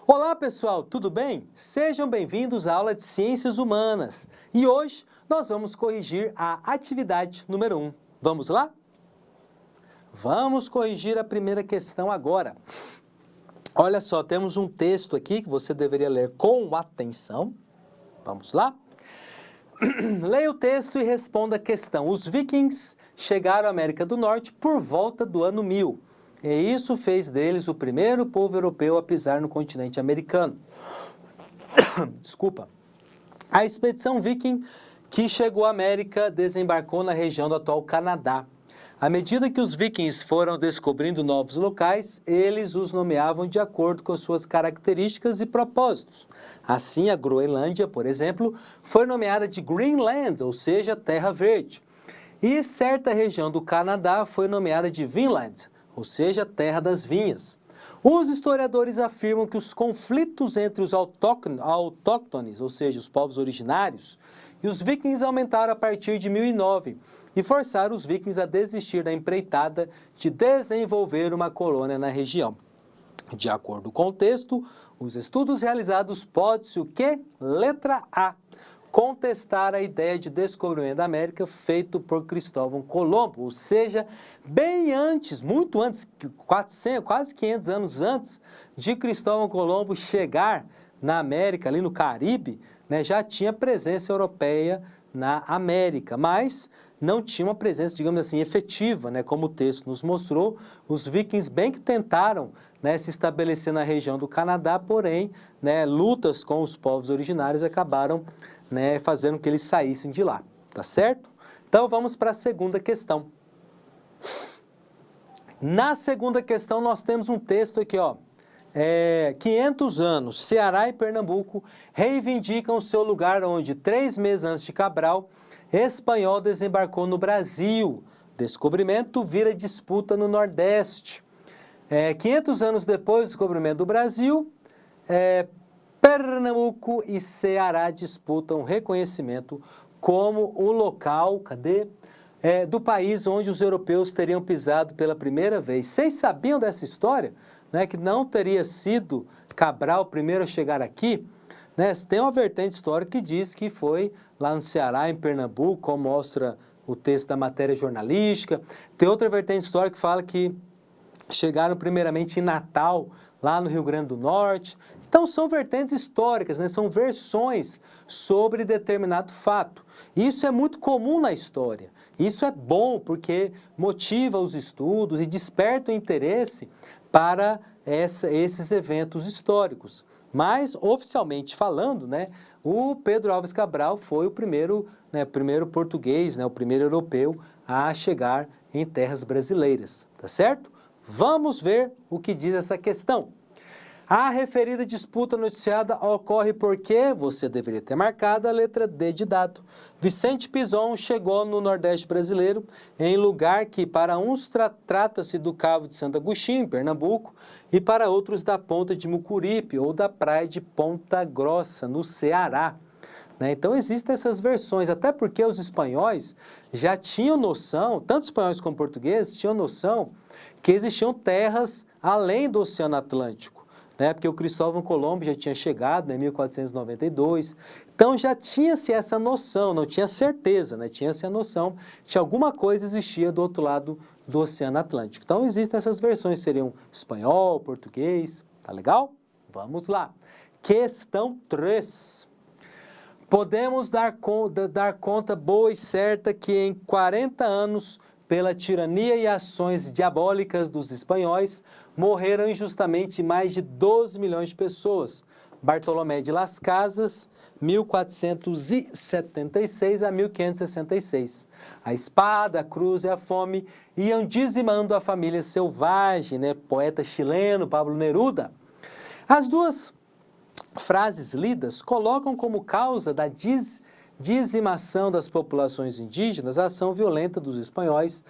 Olá pessoal, tudo bem? Sejam bem-vindos à aula de Ciências Humanas. E hoje nós vamos corrigir a atividade número 1. Vamos lá? Vamos corrigir a primeira questão agora. Olha só, temos um texto aqui que você deveria ler com atenção. Vamos lá? Leia o texto e responda a questão. Os vikings chegaram à América do Norte por volta do ano 1000. E isso fez deles o primeiro povo europeu a pisar no continente americano. Desculpa. A expedição viking que chegou à América desembarcou na região do atual Canadá. À medida que os vikings foram descobrindo novos locais, eles os nomeavam de acordo com suas características e propósitos. Assim, a Groenlândia, por exemplo, foi nomeada de Greenland, ou seja, Terra Verde. E certa região do Canadá foi nomeada de Vinland, ou seja, Terra das Vinhas. Os historiadores afirmam que os conflitos entre os autóctones, ou seja, os povos originários, e os vikings aumentaram a partir de 1009 e forçaram os vikings a desistir da empreitada de desenvolver uma colônia na região. De acordo com o texto, os estudos realizados podem-se o quê? Letra A. Contestar a ideia de descobrimento da América feito por Cristóvão Colombo, ou seja, bem antes, muito antes, 400, quase 500 anos antes de Cristóvão Colombo chegar na América, ali no Caribe, né, já tinha presença europeia na América, mas não tinha uma presença, digamos assim, efetiva, né, como o texto nos mostrou. Os vikings bem que tentaram, né, se estabelecer na região do Canadá, porém, né, lutas com os povos originários acabaram, né, fazendo que eles saíssem de lá, tá certo? Então vamos para a segunda questão. Na segunda questão nós temos um texto aqui, ó. 500 anos, Ceará e Pernambuco reivindicam seu lugar onde, 3 meses antes de Cabral, espanhol desembarcou no Brasil. Descobrimento vira disputa no Nordeste. 500 anos depois do descobrimento do Brasil, Pernambuco e Ceará disputam reconhecimento como o local, do país onde os europeus teriam pisado pela primeira vez. Vocês sabiam dessa história? Né, que não teria sido Cabral o primeiro a chegar aqui? Né? Tem uma vertente histórica que diz que foi lá no Ceará, em Pernambuco, como mostra o texto da matéria jornalística. Tem outra vertente histórica que fala que chegaram primeiramente em Natal, lá no Rio Grande do Norte. Então, são vertentes históricas, né? São versões sobre determinado fato. Isso é muito comum na história. Isso é bom porque motiva os estudos e desperta o interesse para esses eventos históricos. Mas, oficialmente falando, né, o Pedro Álvares Cabral foi o primeiro português, né, o primeiro europeu a chegar em terras brasileiras, tá certo? Vamos ver o que diz essa questão. A referida disputa noticiada ocorre porque você deveria ter marcado a letra D de dado. Vicente Pinzon chegou no Nordeste brasileiro em lugar que para uns trata-se do Cabo de Santo Agostinho, em Pernambuco, e para outros da Ponta de Mucuripe ou da Praia de Ponta Grossa, no Ceará. Então existem essas versões, até porque os espanhóis já tinham noção, tanto espanhóis como portugueses, tinham noção que existiam terras além do Oceano Atlântico. Porque o Cristóvão Colombo já tinha chegado em 1492, então já tinha-se essa noção, não tinha certeza, né? Tinha-se a noção de que alguma coisa existia do outro lado do Oceano Atlântico. Então existem essas versões, seriam espanhol, português, tá legal? Vamos lá. Questão 3. Podemos dar conta boa e certa que em 40 anos, pela tirania e ações diabólicas dos espanhóis, morreram injustamente mais de 12 milhões de pessoas. Bartolomé de Las Casas, 1476 a 1566. A espada, a cruz e a fome iam dizimando a família selvagem, né? Poeta chileno Pablo Neruda. As duas frases lidas colocam como causa da dizimação das populações indígenas a ação violenta dos espanhóis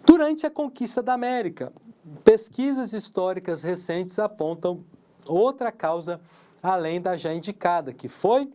durante a conquista da América. Pesquisas históricas recentes apontam outra causa além da já indicada, que foi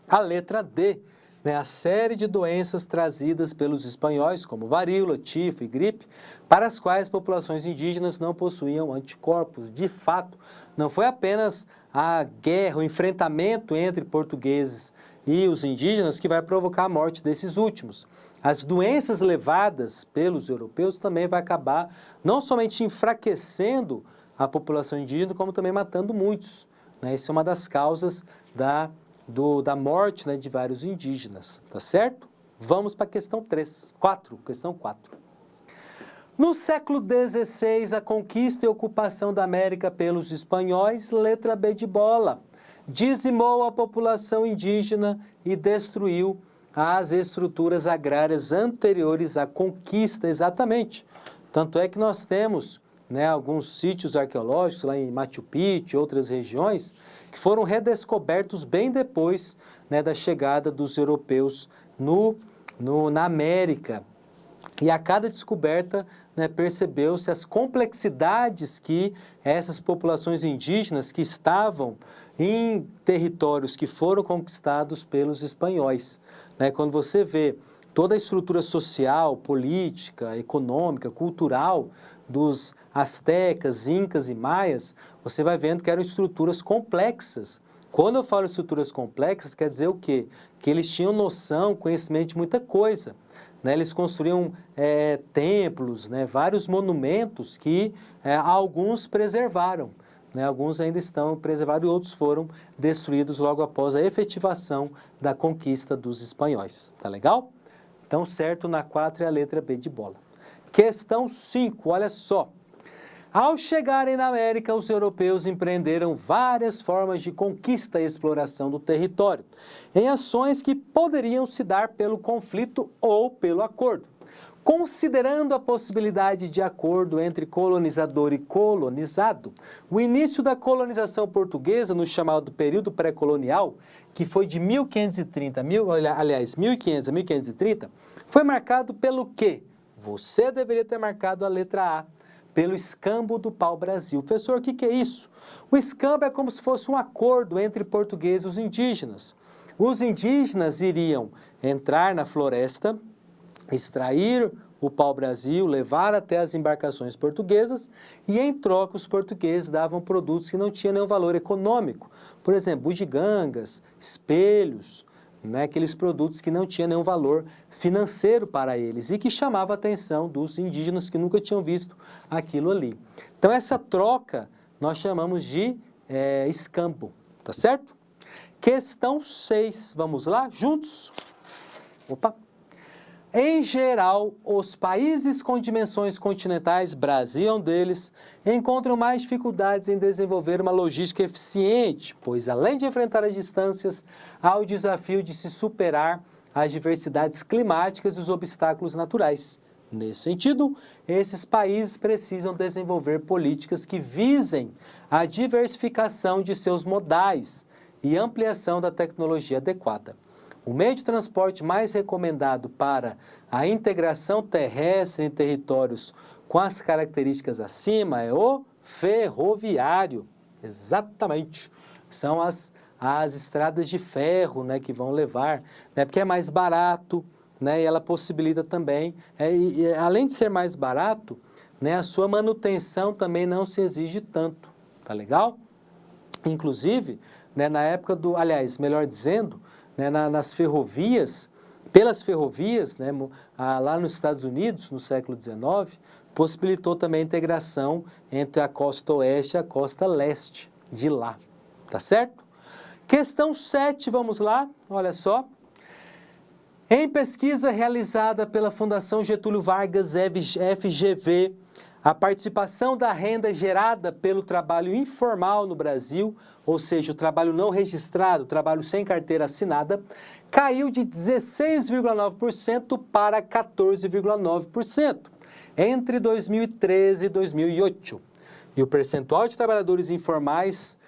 a letra D, né, a série de doenças trazidas pelos espanhóis, como varíola, tifo e gripe, para as quais populações indígenas não possuíam anticorpos. De fato, não foi apenas a guerra, o enfrentamento entre portugueses e os indígenas que vai provocar a morte desses últimos. As doenças levadas pelos europeus também vai acabar não somente enfraquecendo a população indígena, como também matando muitos, né? Isso é uma das causas da morte, né, de vários indígenas, tá certo? Vamos para a questão 4. No século XVI, a conquista e ocupação da América pelos espanhóis, letra B de bola, dizimou a população indígena e destruiu as estruturas agrárias anteriores à conquista, exatamente. Tanto é que nós temos, né, alguns sítios arqueológicos lá em Machu Picchu e outras regiões que foram redescobertos bem depois, né, da chegada dos europeus na América. E a cada descoberta, né, percebeu-se as complexidades que essas populações indígenas que estavam em territórios que foram conquistados pelos espanhóis, né? Quando você vê toda a estrutura social, política, econômica, cultural dos astecas, incas e maias, você vai vendo que eram estruturas complexas. Quando eu falo estruturas complexas, quer dizer o quê? Que eles tinham noção, conhecimento de muita coisa, né? Eles construíam templos, né? Vários monumentos que alguns preservaram, né? Alguns ainda estão preservados e outros foram destruídos logo após a efetivação da conquista dos espanhóis. Tá legal? Então, certo na 4 é a letra B de bola. Questão 5, olha só. Ao chegarem na América, os europeus empreenderam várias formas de conquista e exploração do território, em ações que poderiam se dar pelo conflito ou pelo acordo. Considerando a possibilidade de acordo entre colonizador e colonizado, o início da colonização portuguesa no chamado período pré-colonial, que foi de 1530 a 1530, foi marcado pelo quê? Você deveria ter marcado a letra A, pelo escambo do pau-brasil. Professor, o que é isso? O escambo é como se fosse um acordo entre portugueses e os indígenas. Os indígenas iriam entrar na floresta, extrair o pau-brasil, levar até as embarcações portuguesas e, em troca, os portugueses davam produtos que não tinham nenhum valor econômico. Por exemplo, bugigangas, espelhos, né, aqueles produtos que não tinham nenhum valor financeiro para eles e que chamava a atenção dos indígenas que nunca tinham visto aquilo ali. Então, essa troca nós chamamos de escambo, tá certo? Questão 6, vamos lá, juntos? Opa! Em geral, os países com dimensões continentais, Brasil é um deles, encontram mais dificuldades em desenvolver uma logística eficiente, pois além de enfrentar as distâncias, há o desafio de se superar as diversidades climáticas e os obstáculos naturais. Nesse sentido, esses países precisam desenvolver políticas que visem a diversificação de seus modais e ampliação da tecnologia adequada. O meio de transporte mais recomendado para a integração terrestre em territórios com as características acima é o ferroviário. Exatamente. São as estradas de ferro, né, que vão levar, né, porque é mais barato, né, e ela possibilita também, além de ser mais barato, né, a sua manutenção também não se exige tanto. Tá legal? Inclusive, né, na época melhor dizendo, né, nas ferrovias, pelas ferrovias, né, lá nos Estados Unidos, no século XIX, possibilitou também a integração entre a costa oeste e a costa leste de lá, tá certo? Questão 7, vamos lá, olha só. Em pesquisa realizada pela Fundação Getúlio Vargas FGV, a participação da renda gerada pelo trabalho informal no Brasil, ou seja, o trabalho não registrado, o trabalho sem carteira assinada, caiu de 16,9% para 14,9% entre 2013 e 2008. E o percentual de trabalhadores informais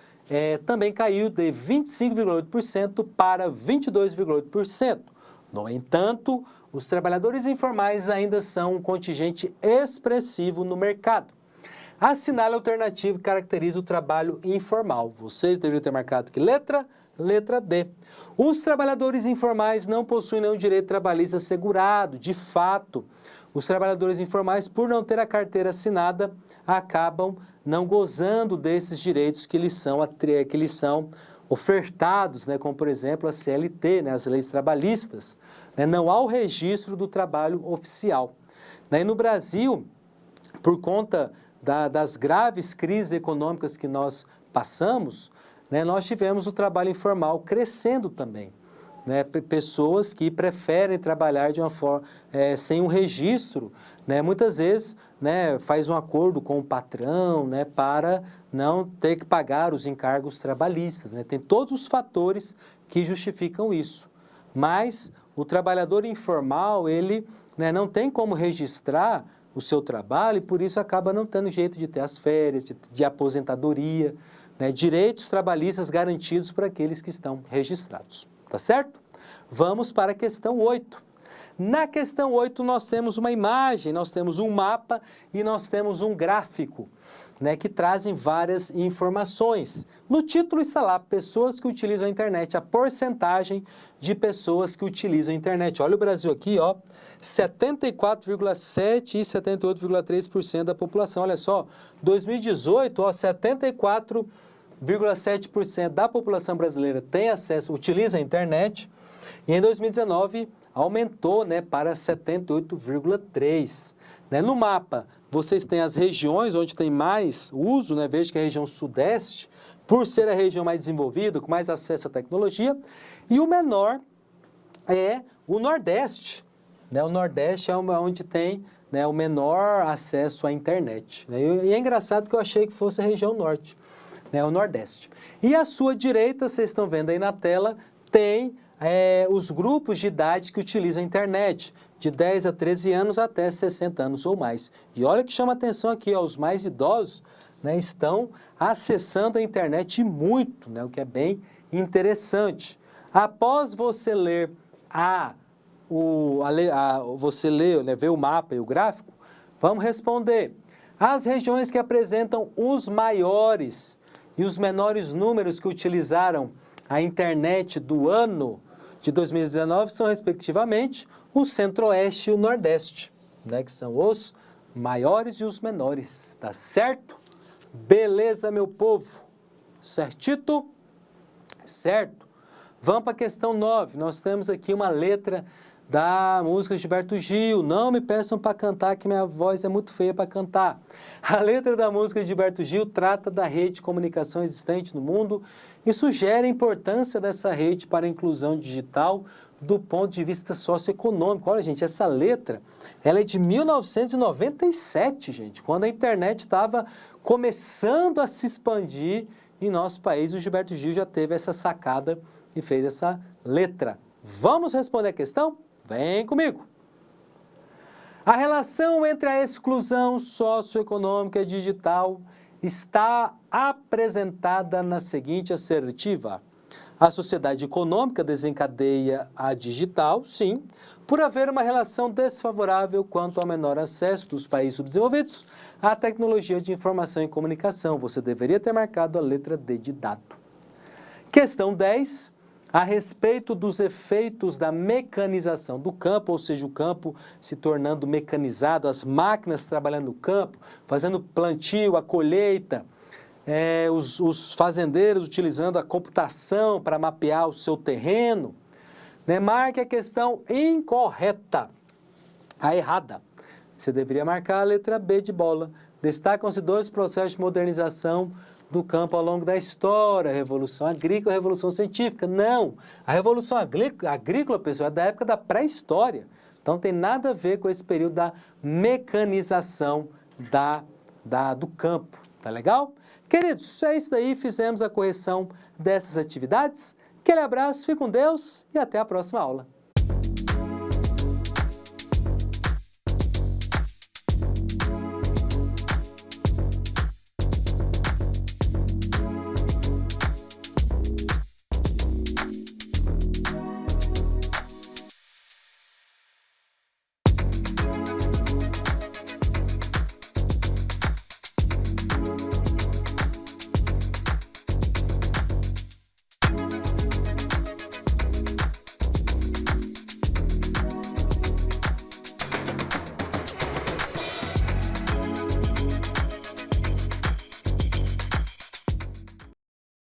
também caiu de 25,8% para 22,8%. No entanto, os trabalhadores informais ainda são um contingente expressivo no mercado. Assinale alternativo que caracteriza o trabalho informal. Vocês deveriam ter marcado que letra? Letra D. Os trabalhadores informais não possuem nenhum direito trabalhista assegurado. De fato, os trabalhadores informais, por não ter a carteira assinada, acabam não gozando desses direitos que lhes são ofertados, né, como, por exemplo, a CLT, né, as leis trabalhistas. Né, não há o registro do trabalho oficial. Né, e no Brasil, por conta das graves crises econômicas que nós passamos, né, nós tivemos o trabalho informal crescendo também. Né, pessoas que preferem trabalhar de uma forma sem um registro, né, muitas vezes, né, faz um acordo com o patrão, né, para não ter que pagar os encargos trabalhistas. Né, tem todos os fatores que justificam isso. Mas o trabalhador informal, ele, né, não tem como registrar o seu trabalho e por isso acaba não tendo jeito de ter as férias, de aposentadoria, né, direitos trabalhistas garantidos para aqueles que estão registrados. Tá certo? Vamos para a questão 8. Na questão 8 nós temos uma imagem, nós temos um mapa e nós temos um gráfico, né, que trazem várias informações. No título está lá, pessoas que utilizam a internet, a porcentagem de pessoas que utilizam a internet. Olha o Brasil aqui, ó, 74,7% e 78,3% da população. Olha só, 2018, ó, 74,7% da população brasileira tem acesso, utiliza a internet, e em 2019 aumentou, né, para 78,3%. Né? No mapa, vocês têm as regiões onde tem mais uso, né? Veja que a região sudeste, por ser a região mais desenvolvida, com mais acesso à tecnologia, e o menor é o Nordeste. Né? O Nordeste é onde tem, né, o menor acesso à internet. Né? E é engraçado que eu achei que fosse a região norte, né, o Nordeste. E à sua direita, vocês estão vendo aí na tela, tem os grupos de idade que utilizam a internet, de 10 a 13 anos até 60 anos ou mais. E olha que chama atenção aqui, ó, os mais idosos, né, estão acessando a internet muito, né, o que é bem interessante. Após você ler ver o mapa e o gráfico, vamos responder. As regiões que apresentam os maiores e os menores números que utilizaram a internet do ano de 2019 são, respectivamente, o Centro-Oeste e o Nordeste, né, que são os maiores e os menores, tá certo? Beleza, meu povo? Certito? Certo. Vamos para a questão 9. Nós temos aqui uma letra da música de Gilberto Gil. Não me peçam para cantar, que minha voz é muito feia para cantar. A letra da música de Gilberto Gil trata da rede de comunicação existente no mundo e sugere a importância dessa rede para a inclusão digital do ponto de vista socioeconômico. Olha, gente, essa letra, ela é de 1997, gente, quando a internet estava começando a se expandir em nosso país. O Gilberto Gil já teve essa sacada e fez essa letra. Vamos responder a questão? Vem comigo! A relação entre a exclusão socioeconômica e digital está apresentada na seguinte assertiva. A sociedade econômica desencadeia a digital, sim, por haver uma relação desfavorável quanto ao menor acesso dos países subdesenvolvidos à tecnologia de informação e comunicação. Você deveria ter marcado a letra D de dado. Questão 10. A respeito dos efeitos da mecanização do campo, ou seja, o campo se tornando mecanizado, as máquinas trabalhando no campo, fazendo plantio, a colheita, os fazendeiros utilizando a computação para mapear o seu terreno, né? Marque a questão incorreta, a errada. Você deveria marcar a letra B de bola. Destacam-se dois processos de modernização do campo ao longo da história, a Revolução Agrícola e a Revolução Científica. Não, a Revolução Agrícola, pessoal, é da época da pré-história. Então, tem nada a ver com esse período da mecanização do campo. Tá legal? Queridos, é isso daí. Fizemos a correção dessas atividades. Aquele abraço, fique com Deus e até a próxima aula.